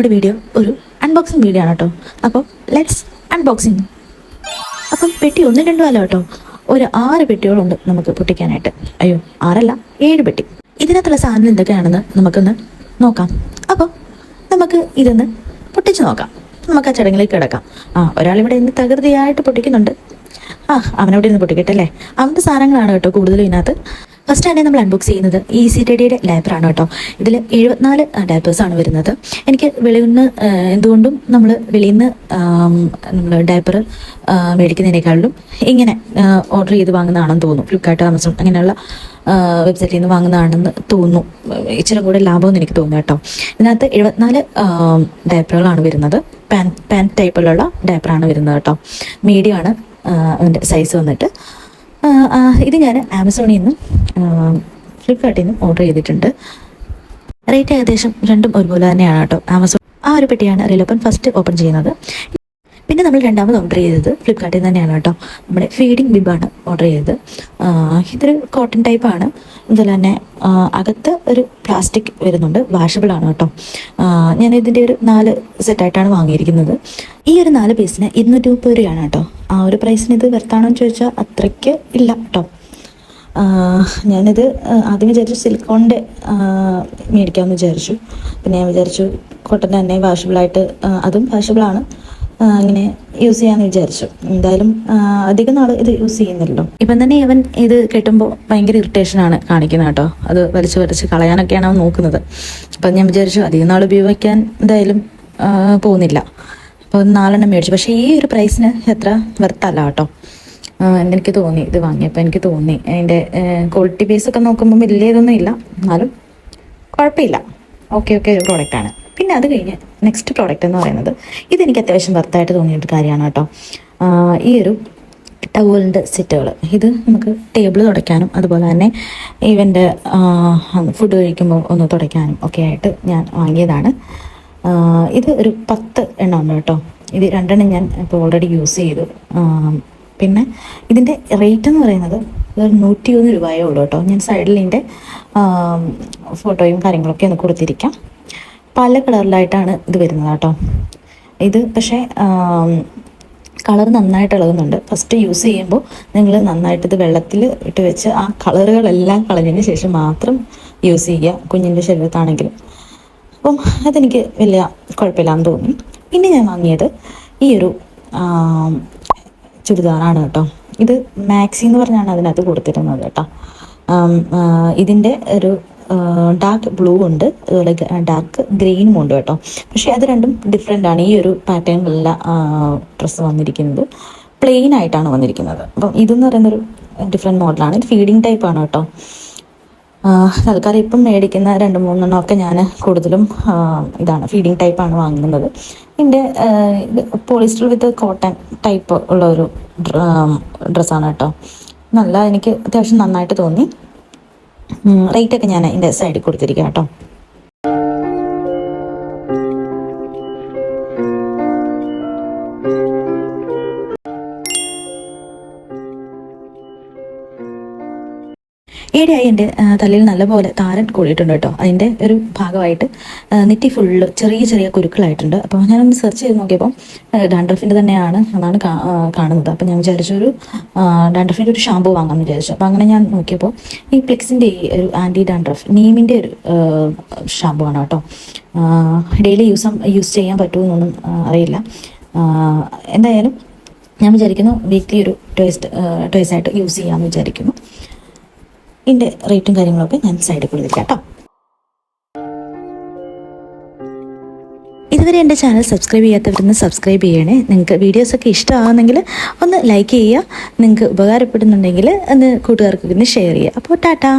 നമ്മുടെ വീഡിയോ ഒരു unboxing video ആണ് കേട്ടോ. അപ്പോൾ ലെറ്റ്സ് അൺബോക്സിങ്. അപ്പം പെട്ടി ഒന്നും രണ്ടും അല്ല കേട്ടോ, ഒരു 6 പെട്ടികളുണ്ട് നമുക്ക് പൊട്ടിക്കാനായിട്ട്. അയ്യോ 6 അല്ല 7 പെട്ടി. ഇതിനകത്തുള്ള സാധനം എന്തൊക്കെയാണെന്ന് നമുക്കൊന്ന് നോക്കാം. അപ്പോൾ നമുക്ക് ഇതൊന്ന് പൊട്ടിച്ച് നോക്കാം. നമുക്ക് ആ ചടങ്ങിലേക്ക് കിടക്കാം. ഒരാളിവിടെ ഇന്ന് തകൃതിയായിട്ട് പൊട്ടിക്കുന്നുണ്ട്. അവനവിടെ ഇരുന്ന് പൊട്ടിക്കട്ടെ അല്ലേ. അവൻ്റെ സാധനങ്ങളാണ് കേട്ടോ കൂടുതലും ഇതിനകത്ത്. ഫസ്റ്റ് തന്നെ നമ്മൾ അൺബോക്സ് ചെയ്യുന്നത് ഈസി ടെഡിയുടെ ഡയപ്പറാണ് കേട്ടോ. ഇതിൽ 74 ഡയപ്പേഴ്സാണ് വരുന്നത്. എനിക്ക് വെളിയിൽ നിന്ന് എന്തുകൊണ്ടും നമ്മൾ വെളിയിൽ നിന്ന് നമ്മൾ ഡയപ്പർ മേടിക്കുന്നതിനേക്കാളും ഇങ്ങനെ ഓർഡർ ചെയ്ത് വാങ്ങുന്നതാണെന്ന് തോന്നുന്നു. ഫ്ലിപ്കാർട്ട്, ആമസോൺ അങ്ങനെയുള്ള വെബ്സൈറ്റിൽ നിന്ന് വാങ്ങുന്നതാണെന്ന് തോന്നുന്നു. ഇച്ചിരി കൂടെ ലാഭമെന്ന് എനിക്ക് തോന്നുന്നു കേട്ടോ. ഇതിനകത്ത് 74 ഡയപ്പറുകളാണ് വരുന്നത്. പാൻ ടൈപ്പിലുള്ള ഡയപ്പറാണ് വരുന്നത് കേട്ടോ. മീഡിയമാണ് അതിൻ്റെ സൈസ് വന്നിട്ട്. ഇത് ഞാൻ ആമസോണിൽ നിന്നും ഫ്ലിപ്കാർട്ടിൽ നിന്നും ഓർഡർ ചെയ്തിട്ടുണ്ട്. റേറ്റ് ഏകദേശം രണ്ടും ഒരുപോലെ തന്നെയാണ് കേട്ടോ. ആമസോൺ ആ ഒരു പെട്ടിയാണ് റിലോപ്പൻ ഫസ്റ്റ് ഓപ്പൺ ചെയ്യുന്നത്. പിന്നെ നമ്മൾ രണ്ടാമത് ഓർഡർ ചെയ്തത് ഫ്ലിപ്കാർട്ടിൽ തന്നെയാണ് കേട്ടോ. നമ്മുടെ ഫീഡിങ് ബിബാണ് ഓർഡർ ചെയ്തത്. ഇതൊരു കോട്ടൺ ടൈപ്പാണ്. അതുപോലെ തന്നെ അകത്ത് ഒരു പ്ലാസ്റ്റിക് വരുന്നുണ്ട്, വാഷബിൾ ആണ് കേട്ടോ. ഞാൻ ഇതിൻ്റെ ഒരു 4 സെറ്റായിട്ടാണ് വാങ്ങിയിരിക്കുന്നത്. ഈ ഒരു 4 പീസിന് 230 രൂപയാണ് കേട്ടോ. ആ ഒരു പ്രൈസിന് ഇത് വെർത്താണോ എന്ന് ചോദിച്ചാൽ അത്രയ്ക്ക് ഇല്ല കേട്ടോ. ഞാനിത് ആദ്യം വിചാരിച്ചു സിലിക്കോണിൻ്റെ മേടിക്കാമെന്ന് വിചാരിച്ചു. പിന്നെ ഞാൻ വിചാരിച്ചു കോട്ടൺ തന്നെ വാഷബിളായിട്ട്, അതും വാഷബിളാണ്, ഇങ്ങനെ യൂസ് ചെയ്യാമെന്ന് വിചാരിച്ചു. എന്തായാലും അധികം നാൾ ഇത് യൂസ് ചെയ്യുന്നില്ലല്ലോ. ഇപ്പം തന്നെ അവൻ ഇത് കെട്ടുമ്പോൾ ഭയങ്കര ഇറിറ്റേഷനാണ് കാണിക്കുന്നത് കേട്ടോ. അത് വലിച്ച് കളയാനൊക്കെയാണ് അവൻ നോക്കുന്നത്. അപ്പം ഞാൻ വിചാരിച്ചു അധികം നാൾ ഉപയോഗിക്കാൻ എന്തായാലും പോകുന്നില്ല. അപ്പോൾ 4 മേടിച്ചു. പക്ഷേ ഈ ഒരു പ്രൈസിന് എത്ര വെർത്തല്ല കേട്ടോ. എനിക്ക് തോന്നി ഇത് വാങ്ങിയപ്പോൾ എനിക്ക് തോന്നി അതിൻ്റെ ക്വാളിറ്റി ബേസൊക്കെ നോക്കുമ്പോൾ വലിയ ഇതൊന്നും ഇല്ല, എന്നാലും കുഴപ്പമില്ല. ഓക്കെ ഒരു പ്രോഡക്റ്റാണ്. പിന്നെ അത് കഴിഞ്ഞ് നെക്സ്റ്റ് പ്രോഡക്റ്റ് എന്ന് പറയുന്നത് ഇതെനിക്ക് അത്യാവശ്യം വർത്തായിട്ട് തോന്നിയൊരു കാര്യമാണ് കേട്ടോ. ഈ ഒരു ടവലിൻ്റെ സെറ്റുകൾ. ഇത് നമുക്ക് ടേബിൾ തുടയ്ക്കാനും അതുപോലെ തന്നെ ഇവൻ്റെ ഫുഡ് കഴിക്കുമ്പോൾ ഒന്ന് തുടയ്ക്കാനും ഒക്കെ ആയിട്ട് ഞാൻ വാങ്ങിയതാണ്. ഇത് ഒരു 10 എണ്ണം ഉണ്ട് കേട്ടോ. ഇത് 2 എണ്ണം ഞാൻ ഇപ്പോൾ ഓൾറെഡി യൂസ് ചെയ്തു. പിന്നെ ഇതിൻ്റെ റേറ്റ് എന്ന് പറയുന്നത് 101 രൂപയേ ഉള്ളൂ കേട്ടോ. ഞാൻ സൈഡിൽ ഇതിൻ്റെ ഫോട്ടോയും കാര്യങ്ങളൊക്കെ ഒന്ന് കൊടുത്തിരിക്കാം. പല കളറിലായിട്ടാണ് ഇത് വരുന്നത് കേട്ടോ. ഇത് പക്ഷേ കളർ നന്നായിട്ട് ഇളകുന്നുണ്ട്. ഫസ്റ്റ് യൂസ് ചെയ്യുമ്പോൾ നിങ്ങൾ നന്നായിട്ട് ഇത് വെള്ളത്തിൽ ഇട്ട് വെച്ച് ആ കളറുകളെല്ലാം കളഞ്ഞതിന് ശേഷം മാത്രം യൂസ് ചെയ്യുക, കുഞ്ഞിൻ്റെ ശരീരത്താണെങ്കിലും. അപ്പം അതെനിക്ക് വലിയ കുഴപ്പമില്ലാന്ന് തോന്നി. പിന്നെ ഞാൻ വാങ്ങിയത് ഈ ഒരു ചുരിദാറാണ് കേട്ടോ. ഇത് മാക്സി എന്ന് പറഞ്ഞാണ് അതിനകത്ത് കൊടുത്തിരുന്നത് കേട്ടോ. ഇതിൻ്റെ ഒരു ഡാർക്ക് ബ്ലൂ ഉണ്ട്, അതുപോലെ ഡാർക്ക് ഗ്രീനും ഉണ്ട് കേട്ടോ. പക്ഷേ അത് രണ്ടും ഡിഫറെൻ്റ് ആണ്. ഈ ഒരു പാറ്റേണിലുള്ള ഡ്രസ്സ് വന്നിരിക്കുന്നത് പ്ലെയിൻ ആയിട്ടാണ് വന്നിരിക്കുന്നത്. അപ്പം ഇതെന്ന് പറയുന്നൊരു ഡിഫറെൻറ്റ് മോഡലാണ്. ഇത് ഫീഡിങ് ടൈപ്പാണ് കേട്ടോ. തൽക്കാലം ഇപ്പം മേടിക്കുന്ന 2-3 എണ്ണമൊക്കെ ഞാൻ കൂടുതലും ഇതാണ് ഫീഡിങ് ടൈപ്പാണ് വാങ്ങുന്നത്. ഇതിൻ്റെ പോളിസ്റ്റർ വിത്ത് കോട്ടൺ ടൈപ്പ് ഉള്ള ഒരു ഡ്രസ്സാണ് കേട്ടോ. എനിക്ക് അത്യാവശ്യം നന്നായിട്ട് തോന്നി. റേറ്റൊക്കെ ഞാൻ ഇതിൻ്റെ സൈഡിൽ കൊടുത്തിരിക്കാം കേട്ടോ. ഈയിടെയായി എൻ്റെ തലയിൽ നല്ലപോലെ താരൻ കൂടിയിട്ടുണ്ട് കേട്ടോ. അതിൻ്റെ ഒരു ഭാഗമായിട്ട് നെറ്റി ഫുള്ള് ചെറിയ കുരുക്കളായിട്ടുണ്ട്. അപ്പോൾ ഞാനൊന്ന് സെർച്ച് ചെയ്ത് നോക്കിയപ്പോൾ ഡാൻഡ്രഫിൻ്റെ തന്നെയാണ് എന്നാണ് കാണുന്നത്. അപ്പോൾ ഞാൻ വിചാരിച്ചൊരു ഡാൻഡ്രഫിൻ്റെ ഒരു ഷാമ്പു വാങ്ങാമെന്ന് വിചാരിച്ചു. അപ്പോൾ അങ്ങനെ ഞാൻ നോക്കിയപ്പോൾ ഈ പ്ലിക്സിൻ്റെ ഈ ഒരു ആൻറ്റി ഡാൻഡ്രഫ് നീമിൻ്റെ ഒരു ഷാമ്പു ആണ് കേട്ടോ. ഡെയിലി യൂസ് ചെയ്യാൻ പറ്റുമെന്നൊന്നും അറിയില്ല. എന്തായാലും ഞാൻ വിചാരിക്കുന്നു വീക്ക്ലി ഒരു ട്വൈസ് ആയിട്ട് യൂസ് ചെയ്യാമെന്ന് വിചാരിക്കുന്നു. ഇതിൻ്റെ റേറ്റും കാര്യങ്ങളൊക്കെ ഞാൻ സൈഡിൽ കൊടുത്തിരിക്കാം കേട്ടോ. ഇതുവരെ എൻ്റെ ചാനൽ സബ്സ്ക്രൈബ് ചെയ്യാത്തവരൊന്ന് സബ്സ്ക്രൈബ് ചെയ്യണേ. നിങ്ങൾക്ക് വീഡിയോസൊക്കെ ഇഷ്ടമാകുന്നെങ്കിൽ ഒന്ന് ലൈക്ക് ചെയ്യുക. നിങ്ങൾക്ക് ഉപകാരപ്പെടുന്നുണ്ടെങ്കിൽ ഒന്ന് കൂട്ടുകാർക്കൊക്കെ ഒന്ന് ഷെയർ ചെയ്യുക. അപ്പോൾ ടാറ്റാ.